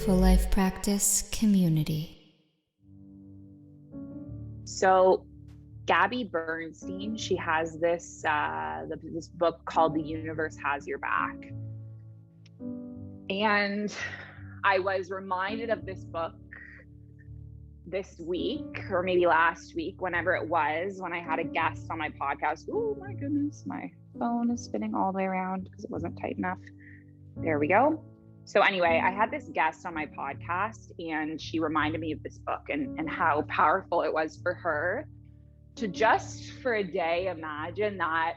Mindful Life Practice community. So Gabby Bernstein, she has this book called The Universe Has Your Back. And I was reminded of this book this week, or maybe last week, whenever it was, when I had a guest on my podcast. Oh my goodness, my phone is spinning all the way around because it wasn't tight enough. There we go. So anyway, I had this guest on my podcast and she reminded me of this book and how powerful it was for her to just for a day imagine that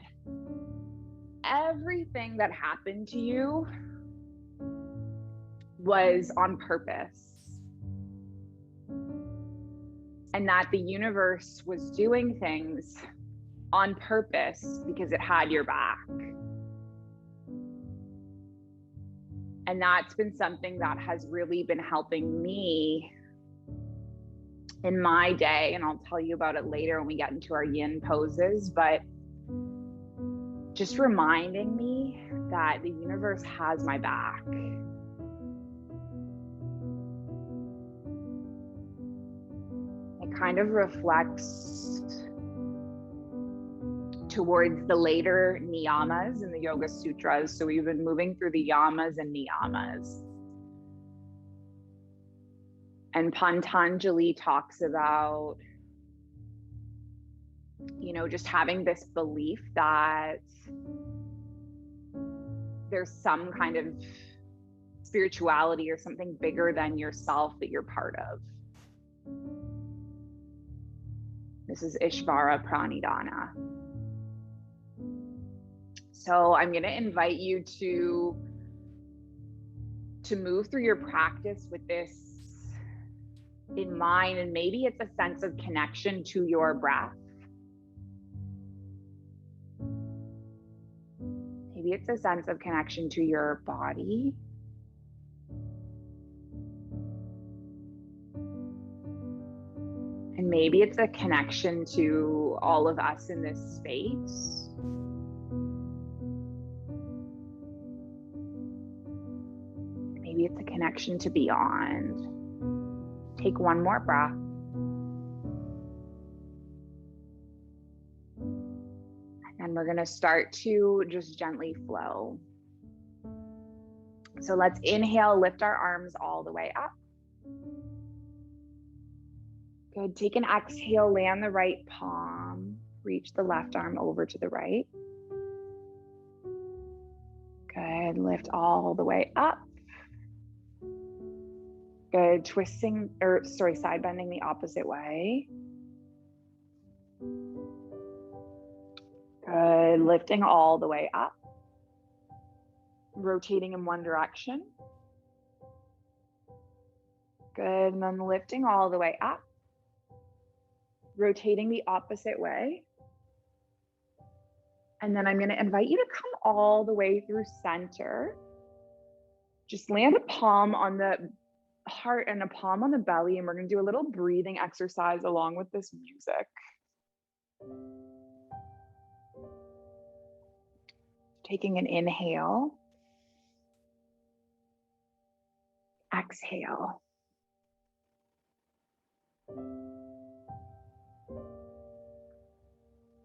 everything that happened to you was on purpose, and that the universe was doing things on purpose because it had your back. And that's been something that has really been helping me in my day. And I'll tell you about it later when we get into our yin poses, but just reminding me that the universe has my back. It kind of reflects towards the later niyamas in the Yoga Sutras. So we've been moving through the yamas and niyamas. And Patanjali talks about, just having this belief that there's some kind of spirituality or something bigger than yourself that you're part of. This is Ishvara Pranidhana. So I'm going to invite you to move through your practice with this in mind, and maybe it's a sense of connection to your breath. Maybe it's a sense of connection to your body. And maybe it's a connection to all of us in this space. Maybe it's a connection to beyond. Take one more breath. And we're going to start to just gently flow. So let's inhale, lift our arms all the way up. Good. Take an exhale, land the right palm, reach the left arm over to the right. Good. Lift all the way up. Good. Side bending the opposite way. Good. Lifting all the way up. Rotating in one direction. Good. And then lifting all the way up. Rotating the opposite way. And then I'm going to invite you to come all the way through center. Just land a palm on the heart and a palm on the belly, and we're going to do a little breathing exercise along with this music. Taking an inhale. Exhale.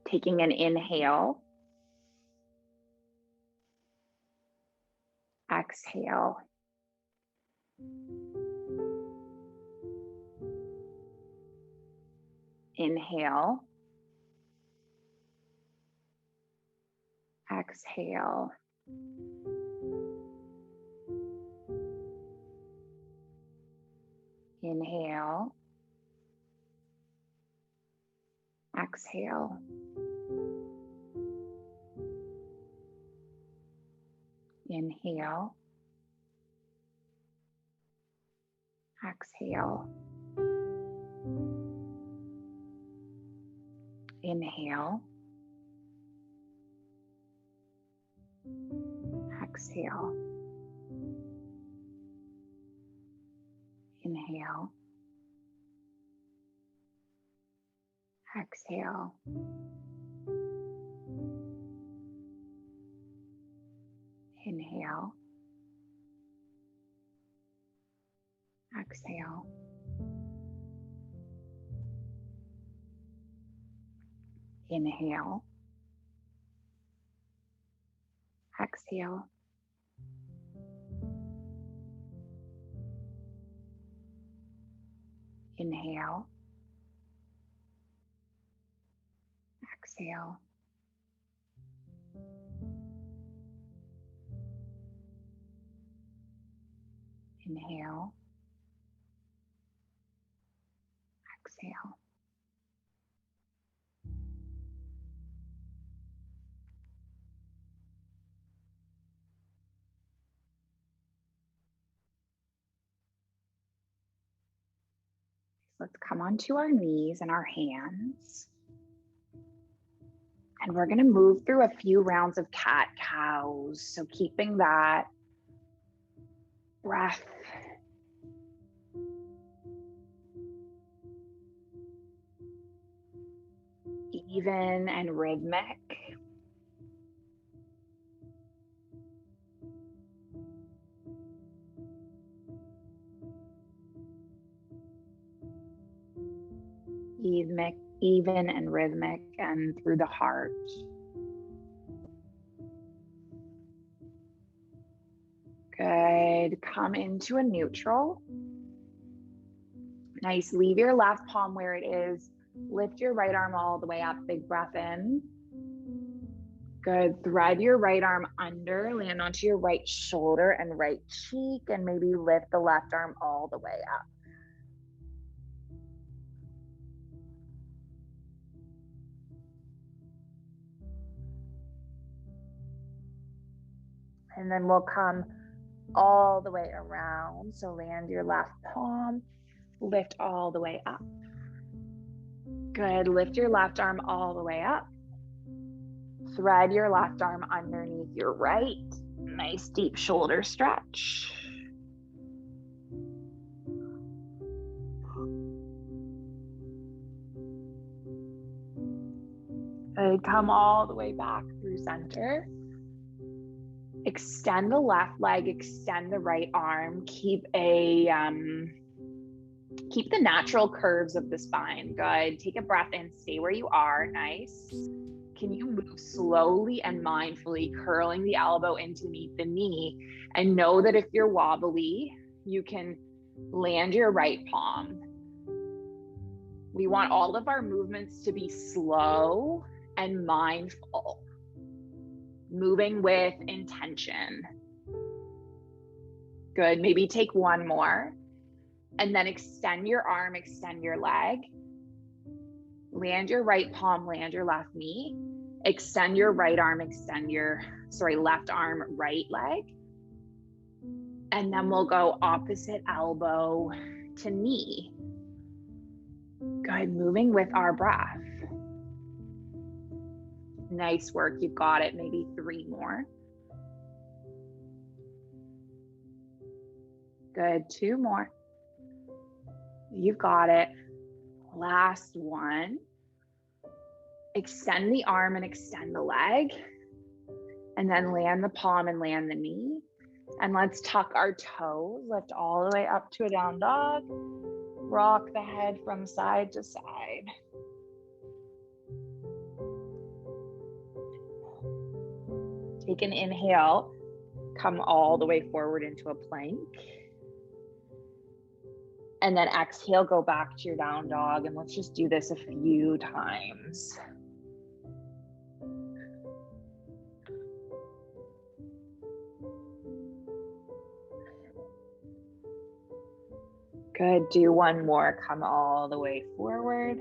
Taking an inhale. Exhale. Inhale. Exhale. Inhale. Exhale. Inhale. Exhale. Inhale. Exhale. Inhale. Exhale. Inhale. Exhale. Inhale. Exhale. Inhale. Exhale. Inhale. Exhale. Let's come onto our knees and our hands. And we're going to move through a few rounds of cat-cows. So keeping that breath even and rhythmic. Even and rhythmic and through the heart. Good. Come into a neutral. Nice. Leave your left palm where it is. Lift your right arm all the way up. Big breath in. Good. Thread your right arm under. Land onto your right shoulder and right cheek. And maybe lift the left arm all the way up. And then we'll come all the way around. So land your left palm, lift all the way up. Good. Lift your left arm all the way up. Thread your left arm underneath your right. Nice deep shoulder stretch. Good. Come all the way back through center. Extend the left leg, extend the right arm. Keep the natural curves of the spine. Good. Take a breath in, stay where you are. Nice. Can you move slowly and mindfully, curling the elbow in to meet the knee? And know that if you're wobbly, you can land your right palm. We want all of our movements to be slow and mindful. Moving with intention. Good. Maybe take one more. And then extend your arm, extend your leg. Land your right palm, land your left knee. Extend your right arm, left arm, right leg. And then we'll go opposite elbow to knee. Good. Moving with our breath. Nice work. You've got it. Maybe 3 more. Good. 2 more. You've got it. Last one. Extend the arm and extend the leg. And then land the palm and land the knee. And let's tuck our toes. Lift all the way up to a down dog. Rock the head from side to side. Take an inhale, come all the way forward into a plank. And then exhale, go back to your down dog. And let's just do this a few times. Good. Do one more. Come all the way forward.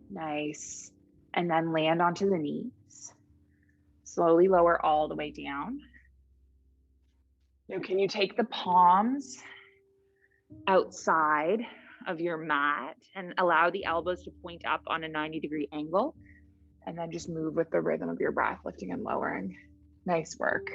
Nice. And then land onto the knees. Slowly lower all the way down. Now, can you take the palms outside of your mat and allow the elbows to point up on a 90-degree angle? And then just move with the rhythm of your breath, lifting and lowering. Nice work.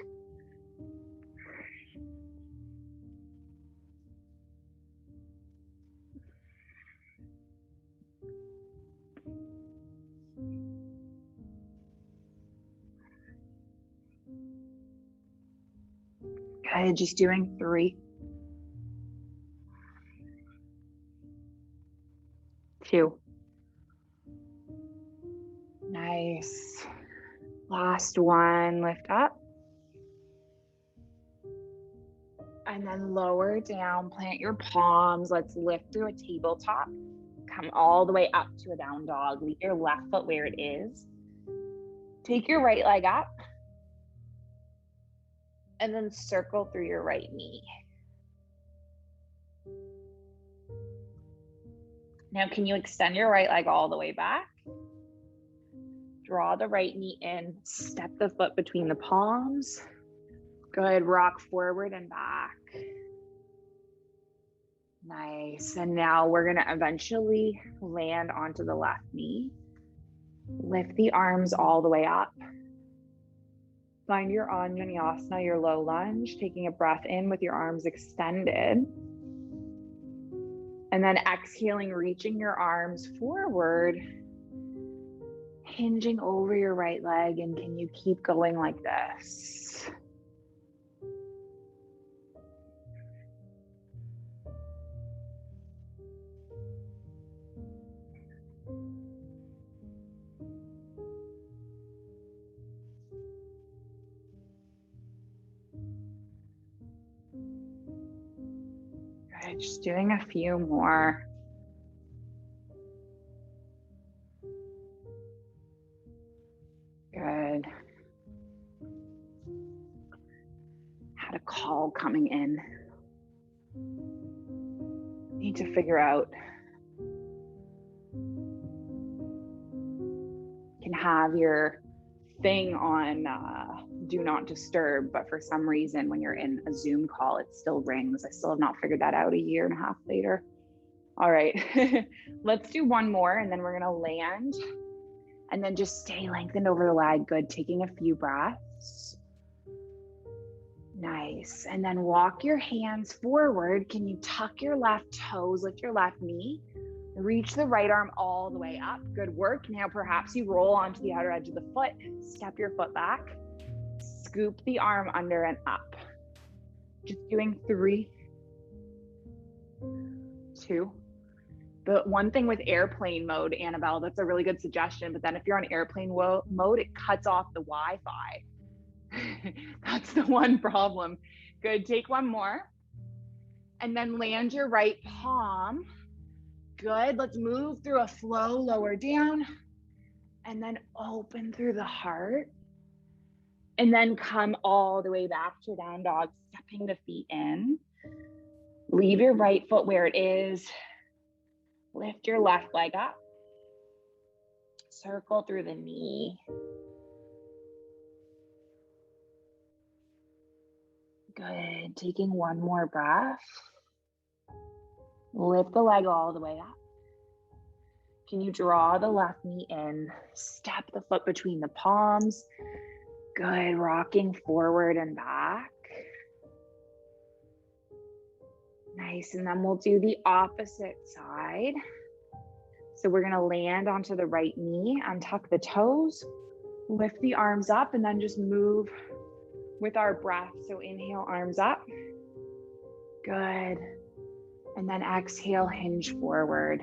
Good, just doing 3. 2. Nice. Last one, lift up. And then lower down, plant your palms. Let's lift through a tabletop. Come all the way up to a down dog. Leave your left foot where it is. Take your right leg up. And then circle through your right knee. Now, can you extend your right leg all the way back? Draw the right knee in. Step the foot between the palms. Good. Rock forward and back. Nice. And now we're going to eventually land onto the left knee. Lift the arms all the way up. Find your Anjaneyasana, your low lunge, taking a breath in with your arms extended. And then exhaling, reaching your arms forward, hinging over your right leg. And can you keep going like this? Good, just doing a few more. Good. Had a call coming in. Need to figure out. You can have your thing on do not disturb, but for some reason when you're in a Zoom call, it still rings. I still have not figured that out a year and a half later. All right, let's do one more and then we're gonna land and then just stay lengthened over the leg. Good, taking a few breaths. Nice, and then walk your hands forward. Can you tuck your left toes, lift your left knee, reach the right arm all the way up. Good work. Now perhaps you roll onto the outer edge of the foot, step your foot back, scoop the arm under and up. Just doing 3, 2. The one thing with airplane mode, Annabelle, that's a really good suggestion, but then if you're on airplane mode, it cuts off the Wi-Fi. That's the one problem. Good, take one more. And then land your right palm. Good, let's move through a flow, lower down, and then open through the heart. And then come all the way back to down dog, stepping the feet in. Leave your right foot where it is. Lift your left leg up. Circle through the knee. Good, taking one more breath. Lift the leg all the way up. Can you draw the left knee in? Step the foot between the palms. Good, rocking forward and back. Nice, and then we'll do the opposite side. So we're gonna land onto the right knee, untuck the toes, lift the arms up, and then just move with our breath. So inhale, arms up. Good. And then exhale, hinge forward.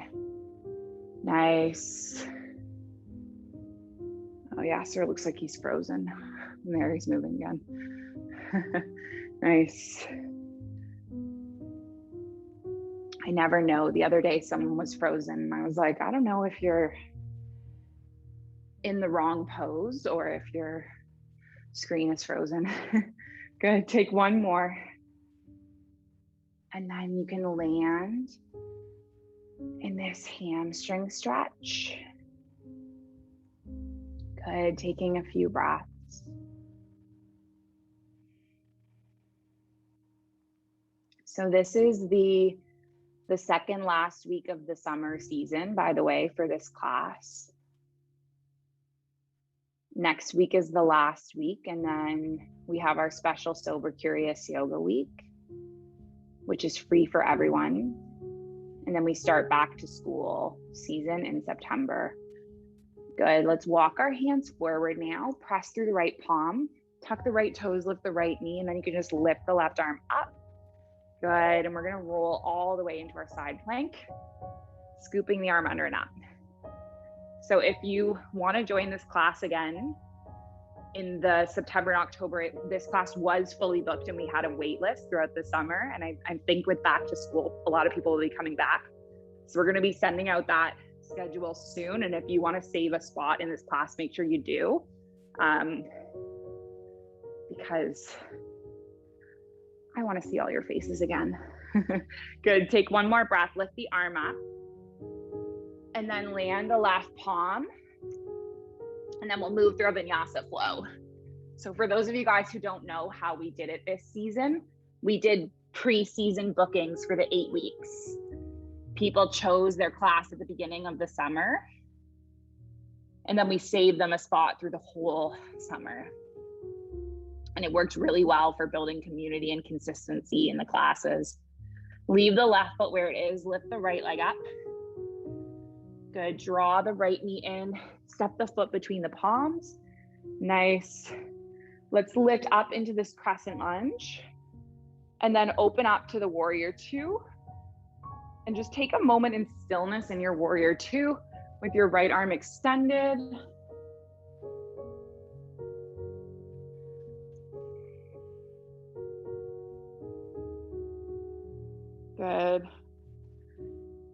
Nice. Oh yeah, sir, looks like he's frozen. There, he's moving again. Nice. I never know. The other day, someone was frozen. I was like, I don't know if you're in the wrong pose or if your screen is frozen. Good, take one more. And then you can land in this hamstring stretch. Good, taking a few breaths. So this is the second last week of the summer season, by the way, for this class. Next week is the last week, and then we have our special Sober Curious Yoga Week, which is free for everyone. And then we start back to school season in September. Good, let's walk our hands forward now. Press through the right palm, tuck the right toes, lift the right knee, and then you can just lift the left arm up. Good, and we're gonna roll all the way into our side plank. scooping the arm under and up. So if you want to join this class again in the September and October, this class was fully booked and we had a wait list throughout the summer. And I think with back to school, a lot of people will be coming back. So we're going to be sending out that schedule soon. And if you want to save a spot in this class, make sure you do. Because I want to see all your faces again. Good. Take one more breath. Lift the arm up. And then land the left palm. And then we'll move through a vinyasa flow. So for those of you guys who don't know how we did it this season, we did pre-season bookings for the 8 weeks. People chose their class at the beginning of the summer. And then we saved them a spot through the whole summer. And it worked really well for building community and consistency in the classes. Leave the left foot where it is, lift the right leg up. Good, draw the right knee in, step the foot between the palms. Nice. Let's lift up into this crescent lunge and then open up to the warrior two. And just take a moment in stillness in your warrior two with your right arm extended. Good.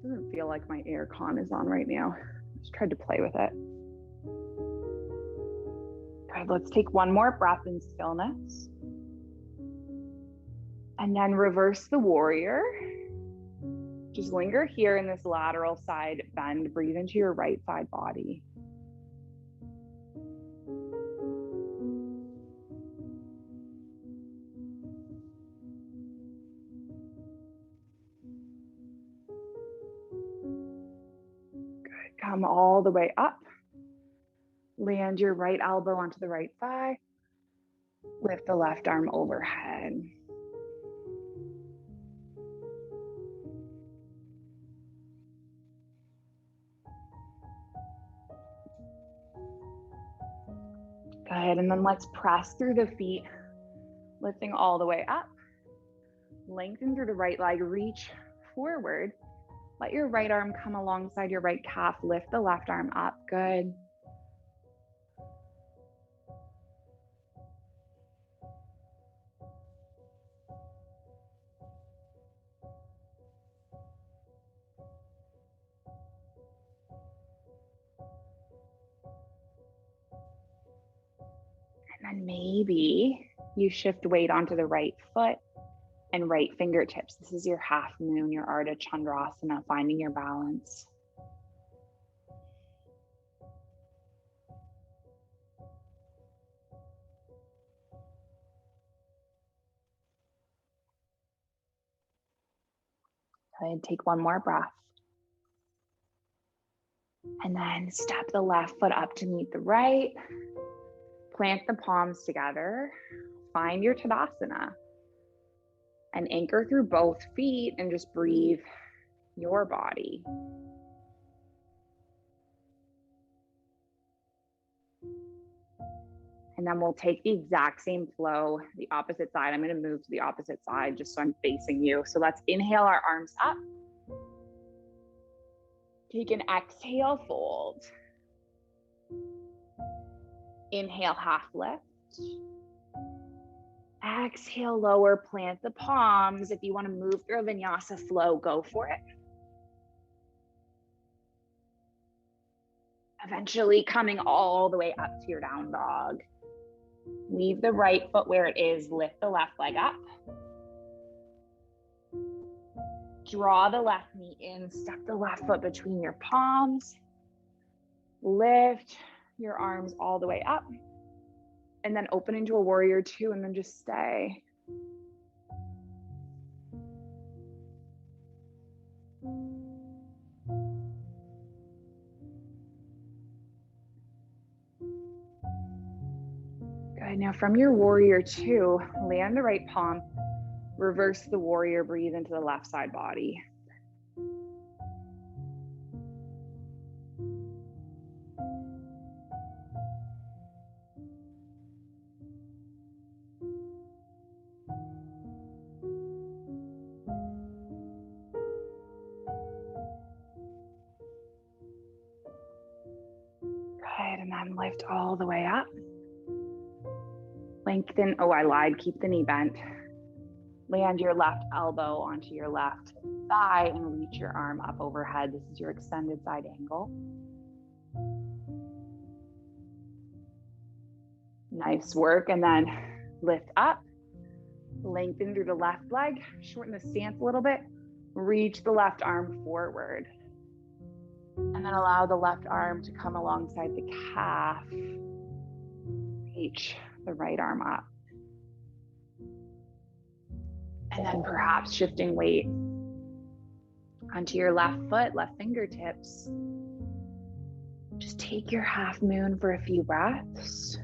Doesn't feel like my air con is on right now. Just tried to play with it. Good. Let's take one more breath in stillness. And then reverse the warrior. Just linger here in this lateral side bend. Breathe into your right side body. Come all the way up. Land your right elbow onto the right thigh. Lift the left arm overhead. Good, and then let's press through the feet, lifting all the way up. Lengthen through the right leg, reach forward. Let your right arm come alongside your right calf. Lift the left arm up. Good. And then maybe you shift weight onto the right foot and right fingertips. This is your half moon, your Ardha Chandrasana, finding your balance. Go ahead, take one more breath. And then step the left foot up to meet the right. Plant the palms together. Find your Tadasana. And anchor through both feet and just breathe your body. And then we'll take the exact same flow, the opposite side. I'm going to move to the opposite side just so I'm facing you. So let's inhale our arms up. Take an exhale, fold. Inhale, half lift. Exhale, lower, plant the palms. If you want to move through a vinyasa flow, go for it. Eventually coming all the way up to your down dog. Leave the right foot where it is, lift the left leg up. Draw the left knee in, step the left foot between your palms. Lift your arms all the way up. And then open into a warrior two and then just stay. Good, now from your warrior two, land the right palm, reverse the warrior, breathe into the left side body. And then lift all the way up. Lengthen, oh, I lied, keep the knee bent. Land your left elbow onto your left thigh and reach your arm up overhead. This is your extended side angle. Nice work. And then lift up, lengthen through the left leg, shorten the stance a little bit, reach the left arm forward. And then allow the left arm to come alongside the calf. Reach the right arm up. And then perhaps shifting weight onto your left foot, left fingertips. Just take your half moon for a few breaths.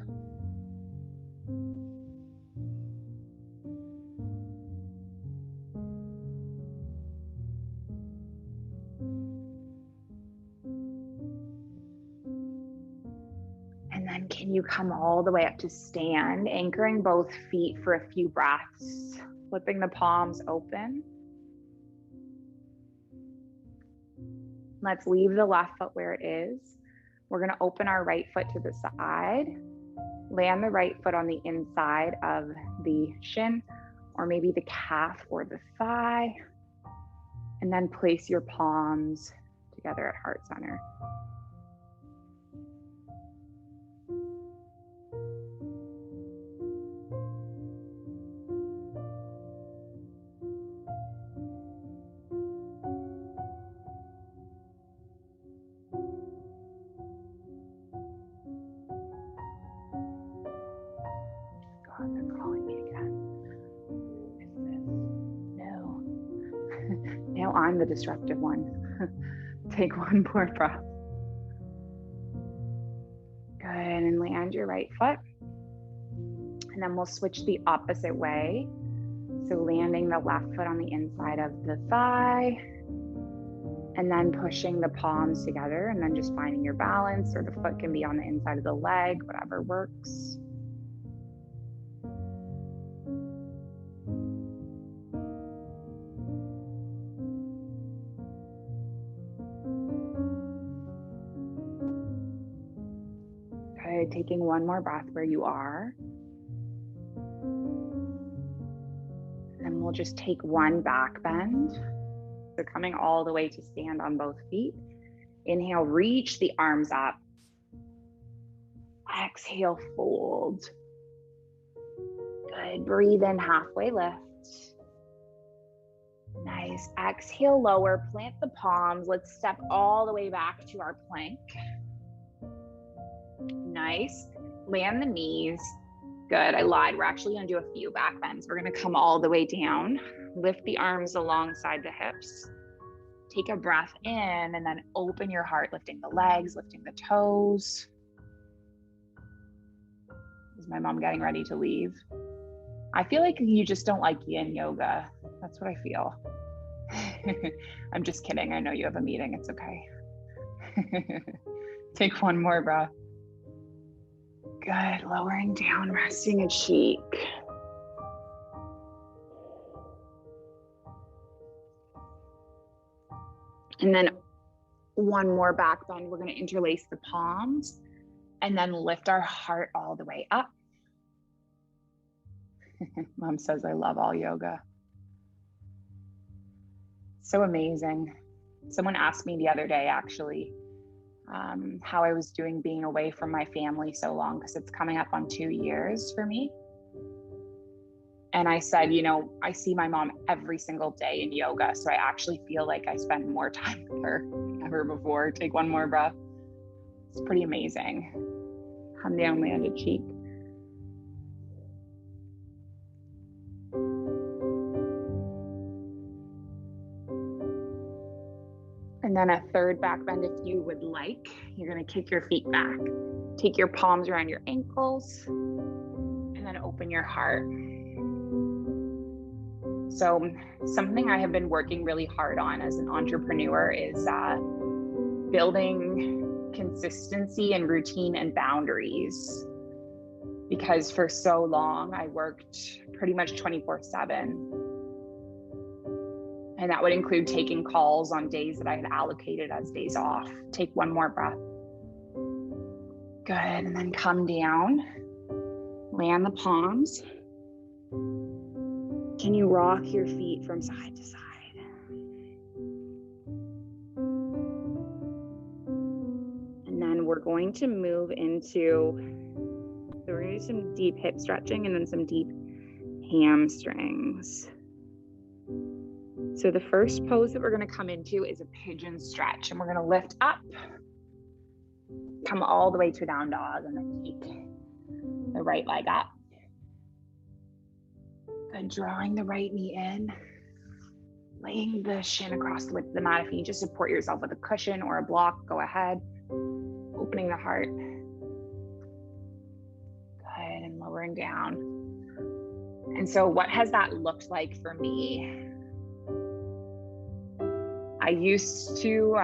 And then can you come all the way up to stand, anchoring both feet for a few breaths, flipping the palms open. Let's leave the left foot where it is. We're going to open our right foot to the side, land the right foot on the inside of the shin, or maybe the calf or the thigh, and then place your palms together at heart center. God, they're calling me again. Who is this? No. Now I'm the disruptive one. Take one more breath. Good, and land your right foot. And then we'll switch the opposite way. So landing the left foot on the inside of the thigh, and then pushing the palms together, and then just finding your balance, or the foot can be on the inside of the leg, whatever works. Good, taking one more breath where you are. And we'll just take one back bend. So coming all the way to stand on both feet. Inhale, reach the arms up. Exhale, fold. Good, breathe in, halfway lift. Nice, exhale, lower, plant the palms. Let's step all the way back to our plank. Nice, land the knees. Good, I lied. We're actually gonna do a few back bends. We're gonna come all the way down, lift the arms alongside the hips. Take a breath in and then open your heart, lifting the legs, lifting the toes. Is my mom getting ready to leave? I feel like you just don't like yin yoga. That's what I feel. I'm just kidding. I know you have a meeting. It's okay. Take one more breath. Good, lowering down, resting a cheek. And then one more back bend. We're going to interlace the palms and then lift our heart all the way up. Mom says, I love all yoga. So amazing. Someone asked me the other day, actually, how I was doing being away from my family so long, because it's coming up on 2 years for me. And I said, you know, I see my mom every single day in yoga, so I actually feel like I spend more time with her than ever before. Take one more breath. It's pretty amazing. Come down, land a cheek. And then a third back bend if you would like. You're gonna kick your feet back. Take your palms around your ankles and then open your heart. So something I have been working really hard on as an entrepreneur is building consistency and routine and boundaries. Because for so long, I worked pretty much 24/7. And that would include taking calls on days that I had allocated as days off. Take one more breath. Good, and then come down, land the palms. Can you rock your feet from side to side? And then we're going to move into, so we're going to do some deep hip stretching and then some deep hamstrings. So the first pose that we're going to come into is a pigeon stretch, and we're going to lift up, come all the way to a down dog, and then take the right leg up. Good, drawing the right knee in, laying the shin across the width of the mat. If you need to support yourself with a cushion or a block, go ahead. Opening the heart. Good, and lowering down. And so what has that looked like for me? I used to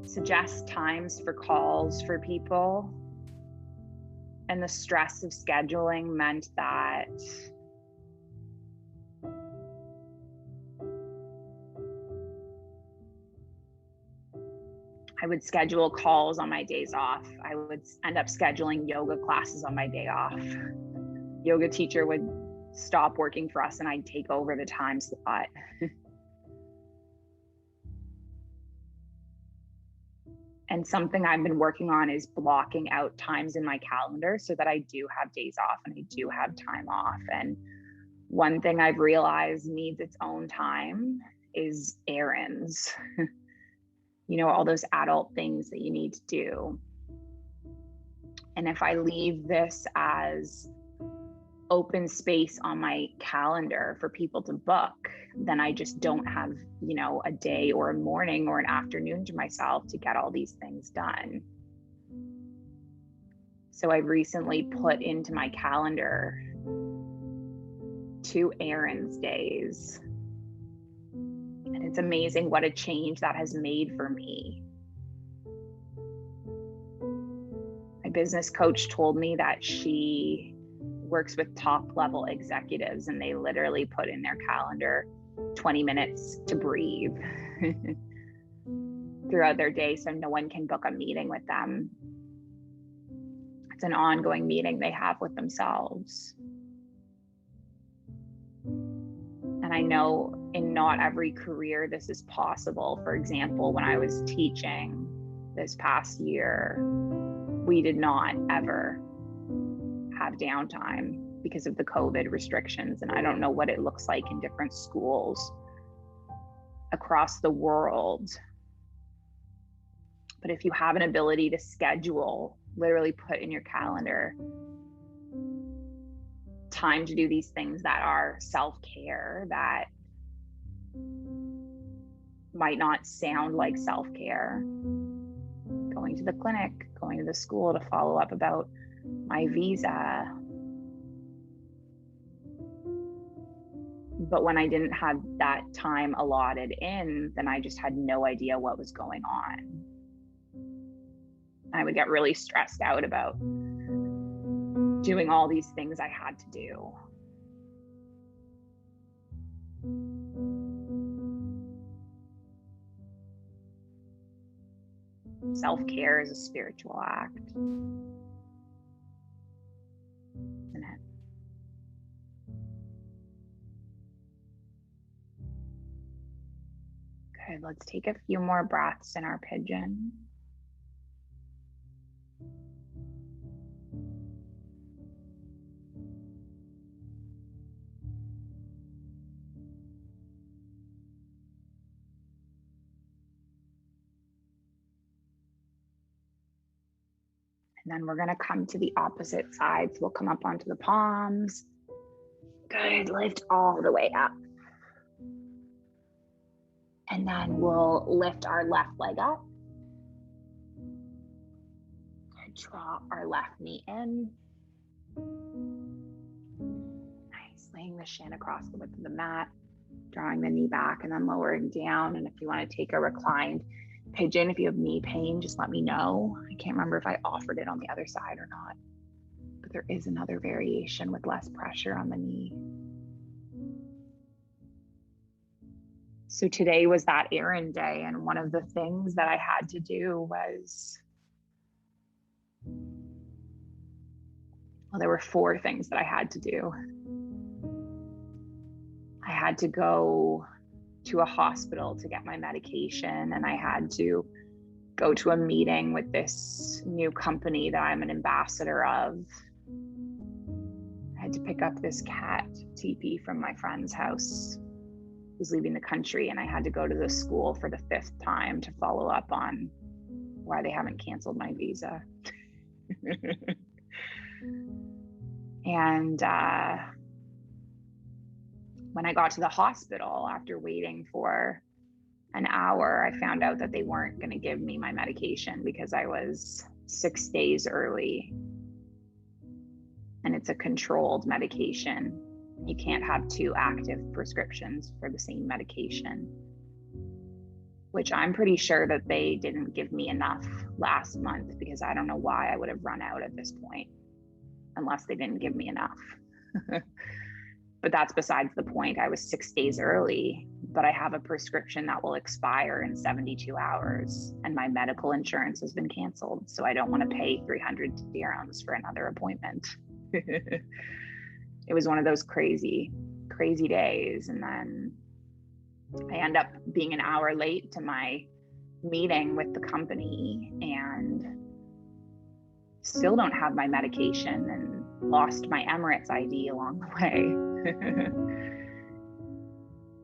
suggest times for calls for people, and the stress of scheduling meant that I would schedule calls on my days off. I would end up scheduling yoga classes on my day off. Yoga teacher would stop working for us and I'd take over the time slot. And something I've been working on is blocking out times in my calendar so that I do have days off and I do have time off. And one thing I've realized needs its own time is errands. You know, all those adult things that you need to do. And if I leave this as open space on my calendar for people to book, then I just don't have, you know, a day or a morning or an afternoon to myself to get all these things done. So I recently put into my calendar 2 errands days. And it's amazing what a change that has made for me. My business coach told me that she works with top level executives and they literally put in their calendar 20 minutes to breathe throughout their day so no one can book a meeting with them. It's an ongoing meeting they have with themselves. And I know in not every career this is possible. For example, when I was teaching this past year, we did not ever have downtime because of the COVID restrictions. And I don't know what it looks like in different schools across the world. But if you have an ability to schedule, literally put in your calendar time to do these things that are self-care, that might not sound like self-care. Going to the clinic, going to the school to follow up about my visa. But when I didn't have that time allotted in, then I just had no idea what was going on. I would get really stressed out about doing all these things I had to do. Self-care is a spiritual act, isn't it? Good, let's take a few more breaths in our pigeon. And then we're going to come to the opposite side. So we'll come up onto the palms. Good, lift all the way up. And then we'll lift our left leg up. Good, draw our left knee in. Nice, laying the shin across the width of the mat, drawing the knee back and then lowering down. And if you want to take a reclined pigeon, if you have knee pain, just let me know. I can't remember if I offered it on the other side or not, but there is another variation with less pressure on the knee. So today was that errand day, and one of the things that I had to do was, well, there were 4 things that I had to do. I had to go to a hospital to get my medication, and I had to go to a meeting with this new company that I'm an ambassador of. I had to pick up this cat, TP, from my friend's house who's leaving the country, and I had to go to the school for the 5th time to follow up on why they haven't canceled my visa. And when I got to the hospital, after waiting for an hour, I found out that they weren't going to give me my medication because I was 6 days early. And it's a controlled medication. You can't have 2 active prescriptions for the same medication, which I'm pretty sure that they didn't give me enough last month, because I don't know why I would have run out at this point unless they didn't give me enough. But that's besides the point. I was 6 days early, but I have a prescription that will expire in 72 hours, and my medical insurance has been canceled. So I don't want to pay 300 dirhams for another appointment. It was one of those crazy days. And then I end up being an hour late to my meeting with the company, and still don't have my medication, and lost my Emirates ID along the way.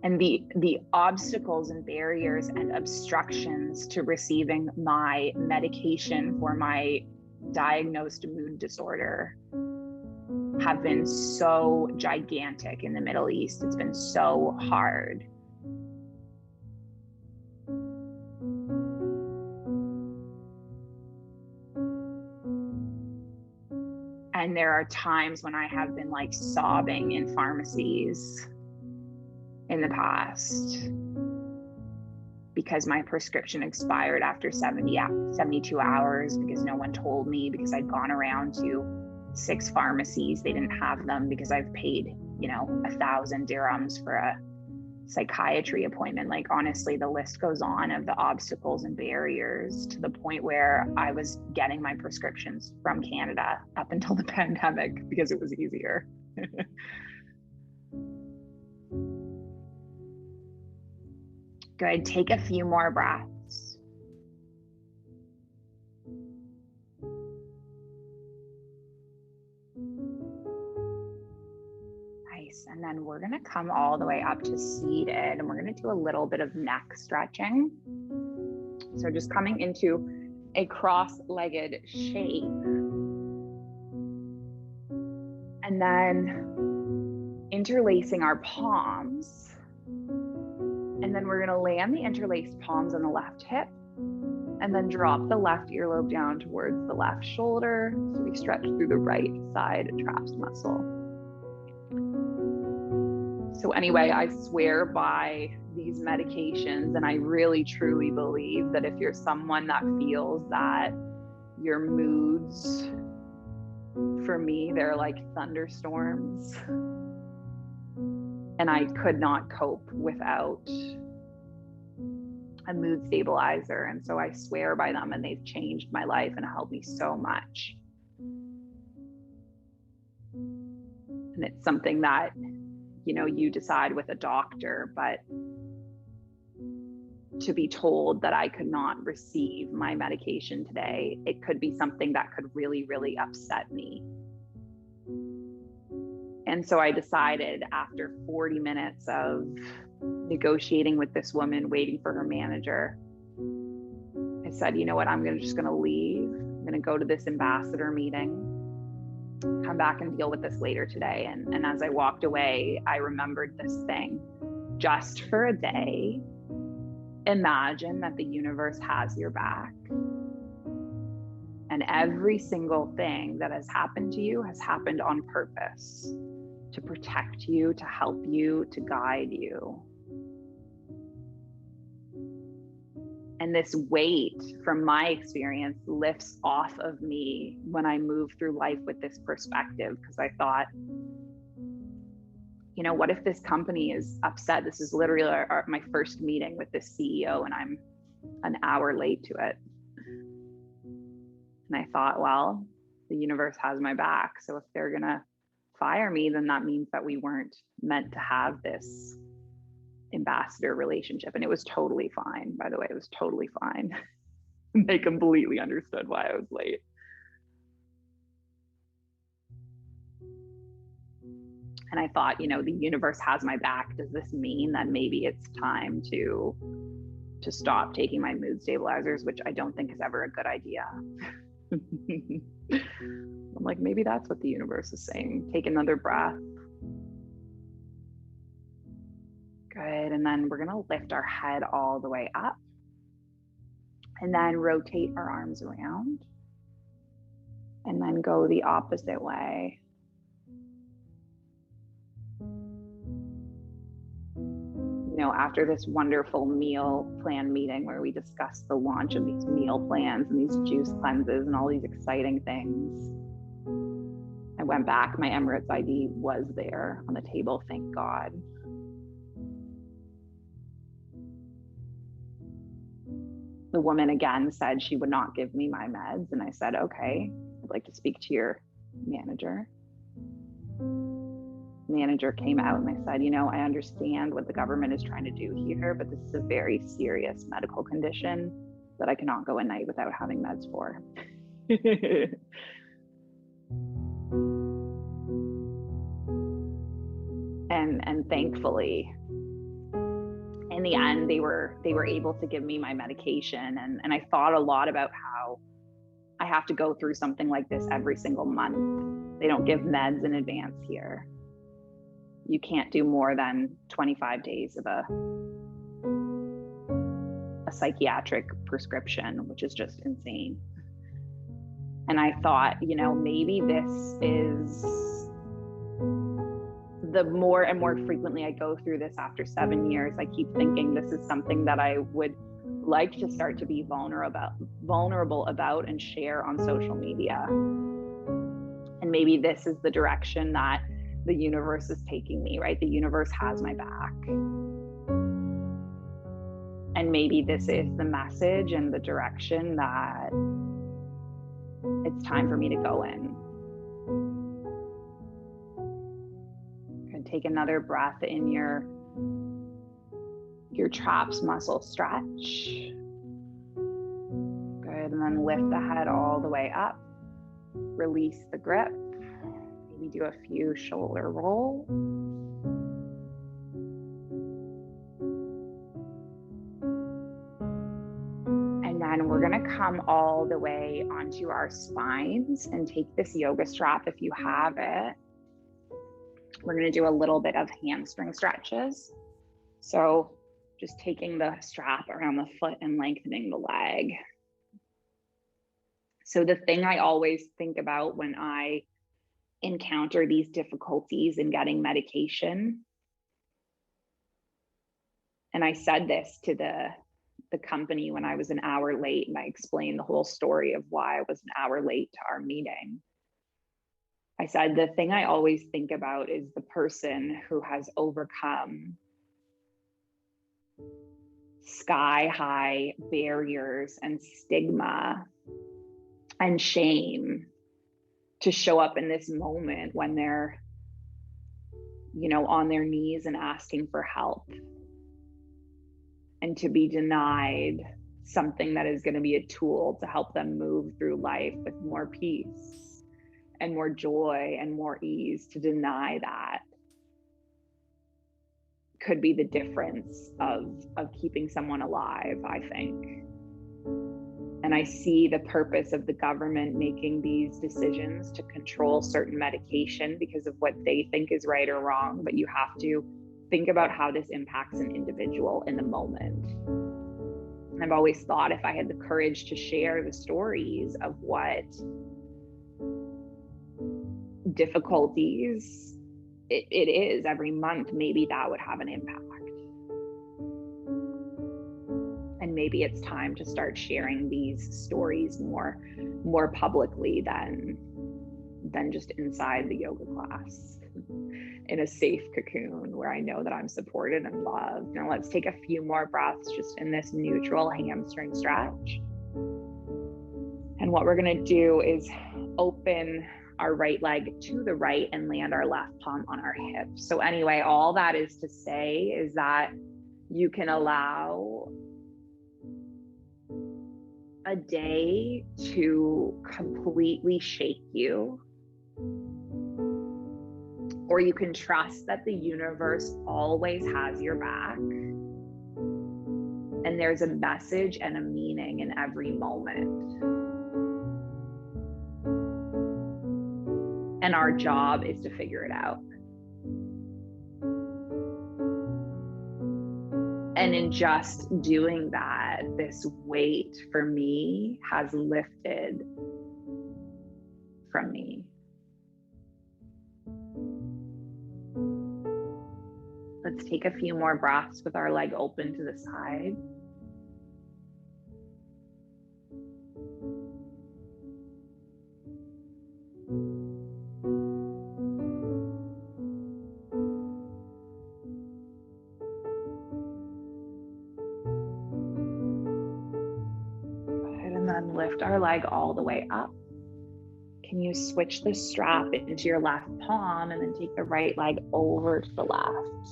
And the obstacles and barriers and obstructions to receiving my medication for my diagnosed mood disorder have been so gigantic in the Middle East. It's been so hard. And there are times when I have been like sobbing in pharmacies in the past because my prescription expired after 72 hours, because no one told me, because I'd gone around to 6 pharmacies. They didn't have them because I've paid, 1,000 dirhams for a psychiatry appointment. Like, honestly, the list goes on of the obstacles and barriers, to the point where I was getting my prescriptions from Canada up until the pandemic because it was easier. Good. Take a few more breaths. Nice. And then we're going to come all the way up to seated, and we're going to do a little bit of neck stretching. So just coming into a cross-legged shape. And then interlacing our palms. And then we're going to land the interlaced palms on the left hip, and then drop the left earlobe down towards the left shoulder. So we stretch through the right side traps muscle. So anyway, I swear by these medications, and I really truly believe that if you're someone that feels that your moods, for me, they're like thunderstorms, and I could not cope without a mood stabilizer. And so I swear by them, and they've changed my life and helped me so much. And it's something that, you decide with a doctor, but to be told that I could not receive my medication today, it could be something that could really, really upset me. And so I decided, after 40 minutes of negotiating with this woman, waiting for her manager, I said, you know what, I'm just going to leave. I'm going to go to this ambassador meeting, come back and deal with this later today. And as I walked away, I remembered this thing. Just for a day, imagine that the universe has your back. And every single thing that has happened to you has happened on purpose, to protect you, to help you, to guide you. And this weight, from my experience, lifts off of me when I move through life with this perspective, because I thought, you know, what if this company is upset? This is literally my first meeting with this CEO and I'm an hour late to it. And I thought, well, the universe has my back. So if they're going to fire me, then that means that we weren't meant to have this ambassador relationship. And it was totally fine, by the way. It was totally fine. They completely understood why I was late. And I thought, you know, the universe has my back. Does this mean that maybe it's time to stop taking my mood stabilizers, which I don't think is ever a good idea? I'm like, maybe that's what the universe is saying. Take another breath. Good. And then we're going to lift our head all the way up and then rotate our arms around and then go the opposite way. You know, after this wonderful meal plan meeting where we discussed the launch of these meal plans and these juice cleanses and all these exciting things, I went back. My Emirates ID was there on the table, thank God. The woman again said she would not give me my meds. And I said, okay, I'd like to speak to your manager. Manager came out and I said, you know, I understand what the government is trying to do here, but this is a very serious medical condition that I cannot go a night without having meds for. and thankfully, in the end, they were able to give me my medication. And I thought a lot about how I have to go through something like this every single month. They don't give meds in advance here. You can't do more than 25 days of a psychiatric prescription, which is just insane. And I thought, you know, maybe this is the more and more frequently I go through this after 7 years, I keep thinking this is something that I would like to start to be vulnerable about and share on social media. And maybe this is the direction that the universe is taking me, right? The universe has my back. And maybe this is the message and the direction that it's time for me to go in. And take another breath in your traps muscle stretch. Good, and then lift the head all the way up. Release the grip. Maybe do a few shoulder rolls. And then we're going to come all the way onto our spines and take this yoga strap if you have it. We're going to do a little bit of hamstring stretches. So just taking the strap around the foot and lengthening the leg. So the thing I always think about when I encounter these difficulties in getting medication, and I said this to the company when I was an hour late, and I explained the whole story of why I was an hour late to our meeting. I said, the thing I always think about is the person who has overcome sky-high barriers and stigma and shame to show up in this moment when they're, you know, on their knees and asking for help, and to be denied something that is going to be a tool to help them move through life with more peace and more joy and more ease. To deny that could be the difference of keeping someone alive, I think. And I see the purpose of the government making these decisions to control certain medication because of what they think is right or wrong. But you have to think about how this impacts an individual in the moment. And I've always thought if I had the courage to share the stories of what difficulties it is every month, maybe that would have an impact. And maybe it's time to start sharing these stories more publicly than just inside the yoga class. in a safe cocoon where I know that I'm supported and loved. Now let's take a few more breaths just in this neutral hamstring stretch. And what we're going to do is open our right leg to the right and land our left palm on our hip. So anyway, all that is to say is that you can allow a day to completely shake you, or you can trust that the universe always has your back and there's a message and a meaning in every moment. And our job is to figure it out. And in just doing that, this weight for me has lifted from me. Let's take a few more breaths with our leg open to the side. And then lift our leg all the way up. Can you switch the strap into your left palm and then take the right leg over to the left?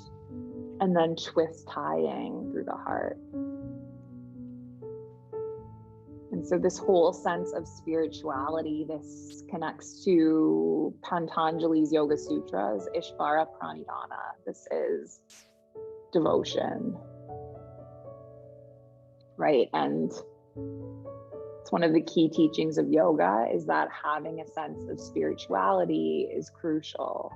And then twist tying through the heart. And so this whole sense of spirituality, this connects to Patanjali's Yoga Sutras, Ishvara Pranidhana. This is devotion, right? And it's one of the key teachings of yoga is that having a sense of spirituality is crucial.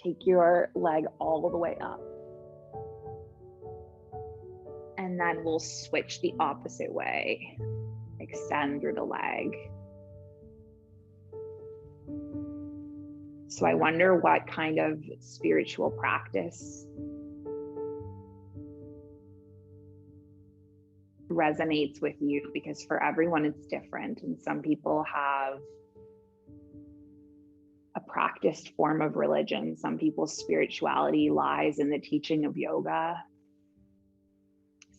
Take your leg all the way up. And then we'll switch the opposite way. Extend through the leg. So I wonder what kind of spiritual practice resonates with you, because for everyone it's different. And some people have a practiced form of religion. Some people's spirituality lies in the teaching of yoga.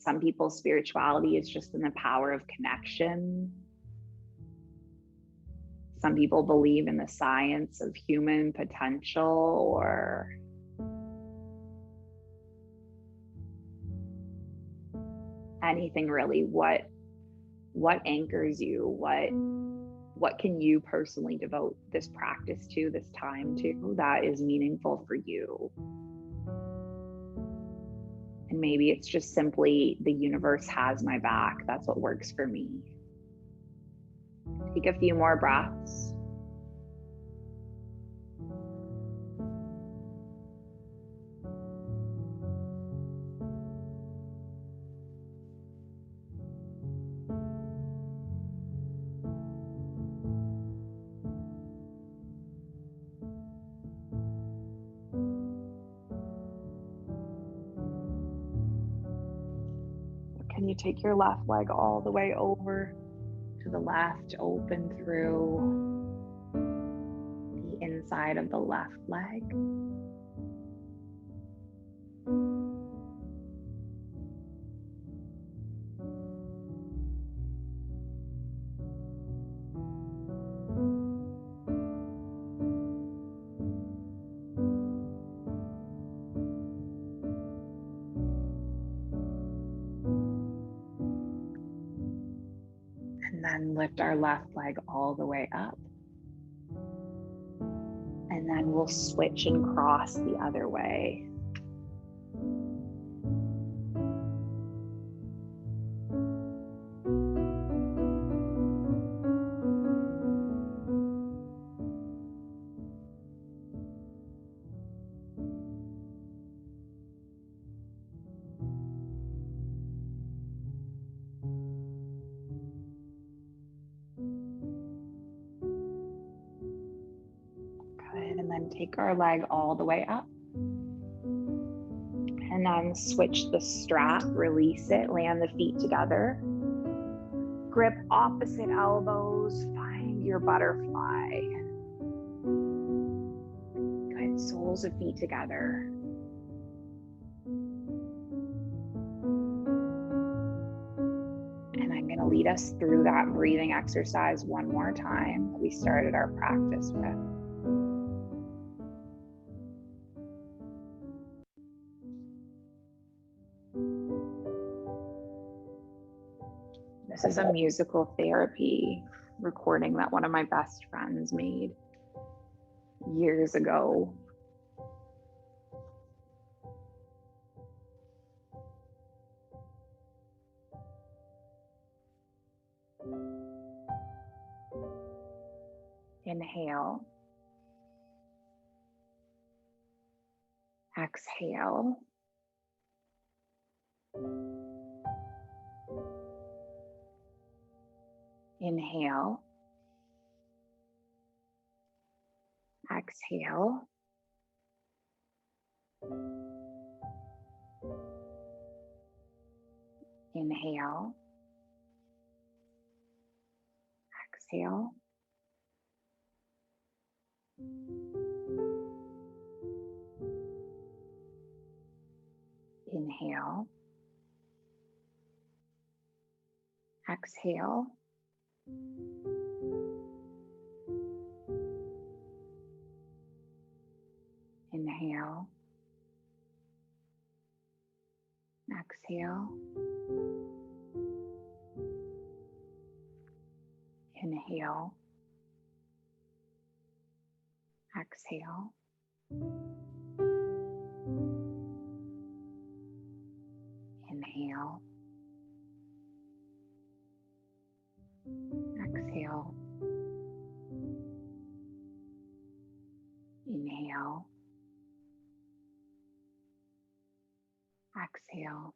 Some people's spirituality is just in the power of connection. Some people believe in the science of human potential, or anything really. What anchors you? What can you personally devote this practice to, this time to, that is meaningful for you? And maybe it's just simply the universe has my back. That's what works for me. Take a few more breaths. Can you take your left leg all the way over to the left, open through the inside of the left leg? And then lift our left leg all the way up. And then we'll switch and cross the other way. take our leg all the way up. And then switch the strap, release it, land the feet together. Grip opposite elbows, find your butterfly. Good, soles of feet together. And I'm gonna lead us through that breathing exercise one more time that we started our practice with. This is a musical therapy recording that one of my best friends made years ago. Inhale. Exhale. Inhale. Exhale. Inhale. Exhale. Inhale. Exhale. Inhale. Exhale. Inhale. Exhale. Inhale. Exhale. Inhale. Exhale.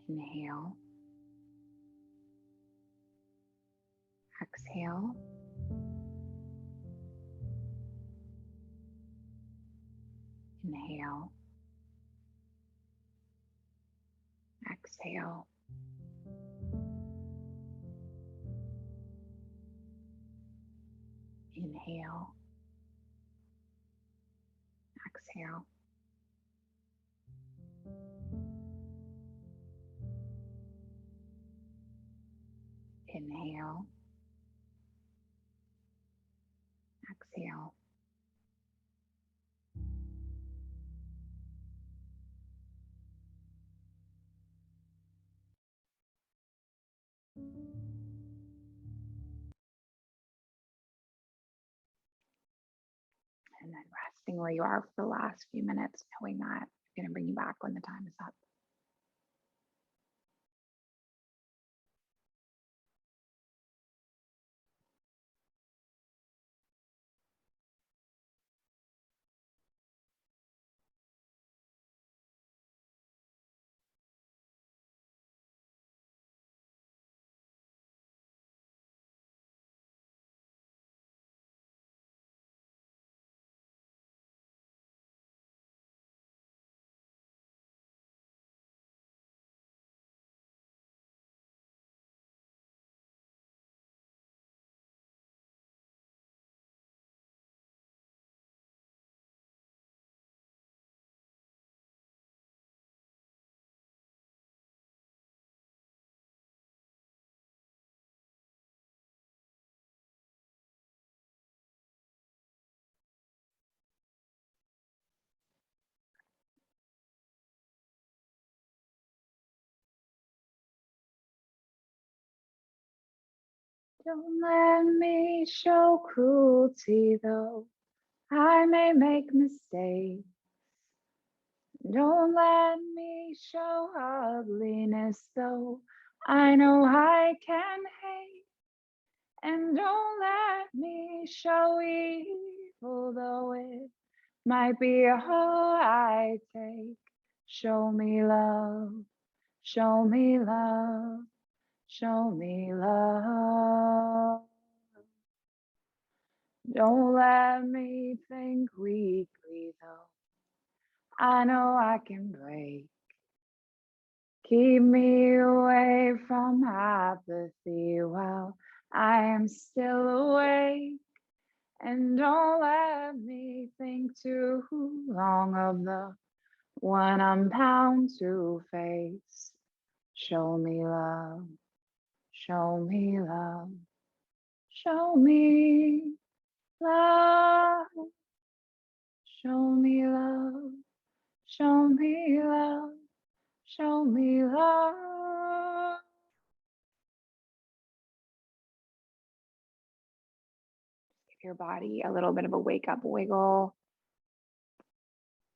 Inhale. Exhale. Inhale. Exhale. Inhale. Exhale. Inhale. Exhale. And then resting where you are for the last few minutes, knowing that I'm going to bring you back when the time is up. Don't let me show cruelty, though I may make mistakes. Don't let me show ugliness, though I know I can hate. And don't let me show evil, though it might be all I take. Show me love, show me love, show me love. Don't let me think weakly though. I know I can break. Keep me away from apathy while I am still awake. And don't let me think too long of the one I'm bound to face. Show me love, show me love, show me love, show me love, show me love, show me love. Give your body a little bit of a wake up wiggle.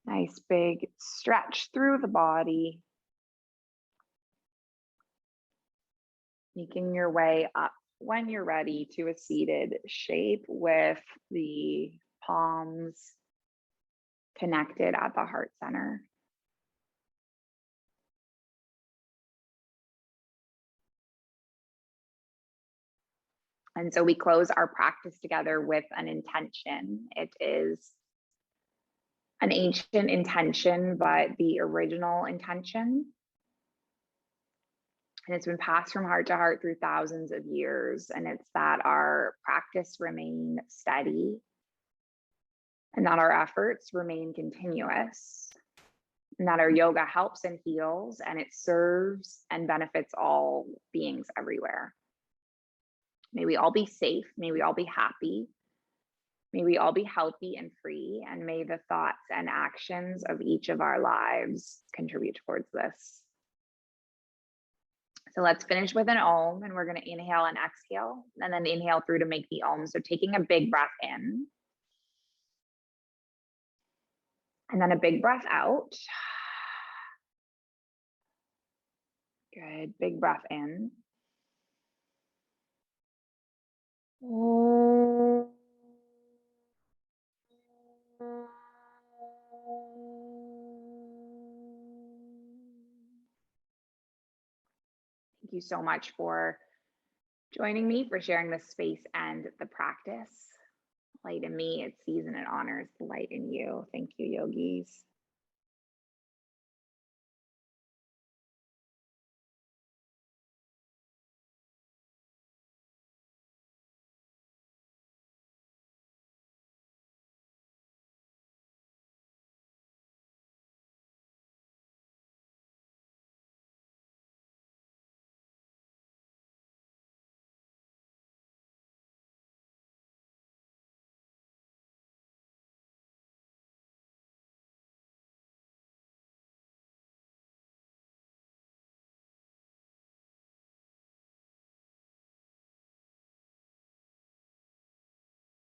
Nice big stretch through the body. Making your way up when you're ready to a seated shape with the palms connected at the heart center. And so we close our practice together with an intention. It is an ancient intention, but the original intention. And it's been passed from heart to heart through thousands of years. And it's that our practice remain steady and that our efforts remain continuous, and that our yoga helps and heals, and it serves and benefits all beings everywhere. May we all be safe. May we all be happy. May we all be healthy and free. And may the thoughts and actions of each of our lives contribute towards this. So let's finish with an Om, and we're going to inhale and exhale, and then inhale through to make the Om. So taking a big breath in, and then a big breath out. Good. Big breath in. Thank you so much for joining me, for sharing the space and the practice. Light in me, it sees and it honors the light in you. Thank you, yogis.